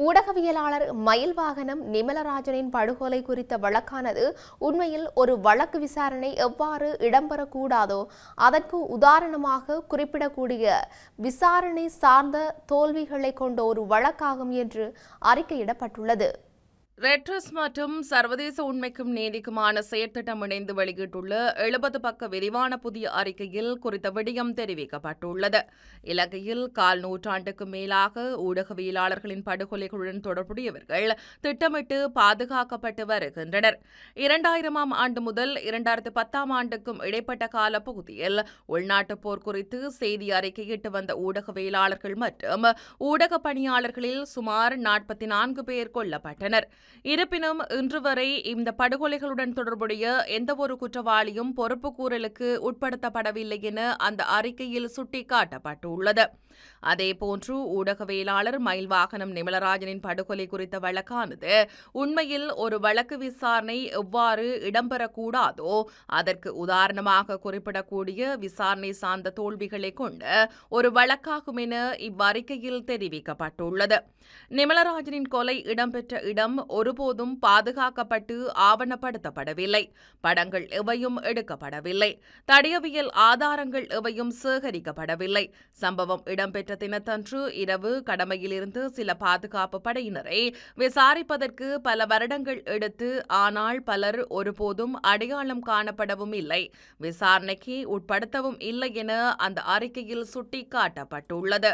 ஊடகவியலாளர் மயில்வாகனம் நிமலராஜனின் படுகொலை குறித்த வழக்கானது உண்மையில் ஒரு வழக்கு விசாரணை எவ்வாறு இடம்பெறக்கூடாதோ அதற்கு உதாரணமாக குறிப்பிடக்கூடிய விசாரணை சார்ந்த தோல்விகளை கொண்ட ஒரு வழக்காகும் என்று அறிக்கையிடப்பட்டுள்ளது. ரெட்ரஸ் மற்றும் சர்வதேச உண்மைக்கும் நீதிக்குமான செயற்திட்டம் இணைந்து வெளியிட்டுள்ள 70 பக்க விரிவான புதிய அறிக்கையில் குறித்த விடயம் தெரிவிக்கப்பட்டுள்ளது. இலங்கையில் கால் நூற்றாண்டுக்கு மேலாக ஊடகவியலாளர்களின் படுகொலைகளுடன் தொடர்புடையவர்கள் திட்டமிட்டு பாதுகாக்கப்பட்டு வருகின்றனர். 2000ஆம் ஆண்டு முதல் 2010ஆம் ஆண்டுக்கும் இடைப்பட்ட காலப்பகுதியில் உள்நாட்டுப் போர் குறித்து செய்தி அறிக்கையிட்டு வந்த ஊடகவியலாளர்கள் மற்றும் ஊடக பணியாளர்களில் சுமார் 44 பேர் கொல்லப்பட்டனர். இருப்பினும் இன்று வரை இந்த படுகொலைகளுடன் தொடர்புடைய எந்தவொரு குற்றவாளியும் பொறுப்புக்கூறலுக்கு உட்படுத்தப்படவில்லை என அந்த அறிக்கையில் சுட்டிக்காட்டப்பட்டுள்ளது. அதேபோன்று ஊடகவியலாளர் மயில்வாகனம் நிமலராஜனின் படுகொலை குறித்த வழக்கானது உண்மையில் ஒரு வழக்கு விசாரணை எவ்வாறு இடம்பெறக்கூடாதோ அதற்கு உதாரணமாக குறிப்பிடக்கூடிய விசாரணை சார்ந்த தோல்விகளை கொண்ட ஒரு வழக்காகும் என இவ்வறிக்கையில் தெரிவிக்கப்பட்டுள்ளது. நிமலராஜனின் கொலை இடம்பெற்ற இடம் ஒருபோதும் பாதுகாக்கப்பட்டு ஆவணப்படுத்தப்படவில்லை. படங்கள் எவையும் எடுக்கப்படவில்லை. தடயவியல் ஆதாரங்கள் எவையும் சேகரிக்கப்படவில்லை. சம்பவம் இடம்பெற்ற தினத்தன்று இரவு கடமையிலிருந்து சில பாதுகாப்பு படையினரை விசாரிப்பதற்கு பல வருடங்கள் எடுத்து, ஆனால் பலர் ஒருபோதும் அடையாளம் காணப்படவும் இல்லை, விசாரணைக்கு உட்படுத்தவும் இல்லை என அந்த அறிக்கையில் சுட்டிக்காட்டப்பட்டுள்ளது.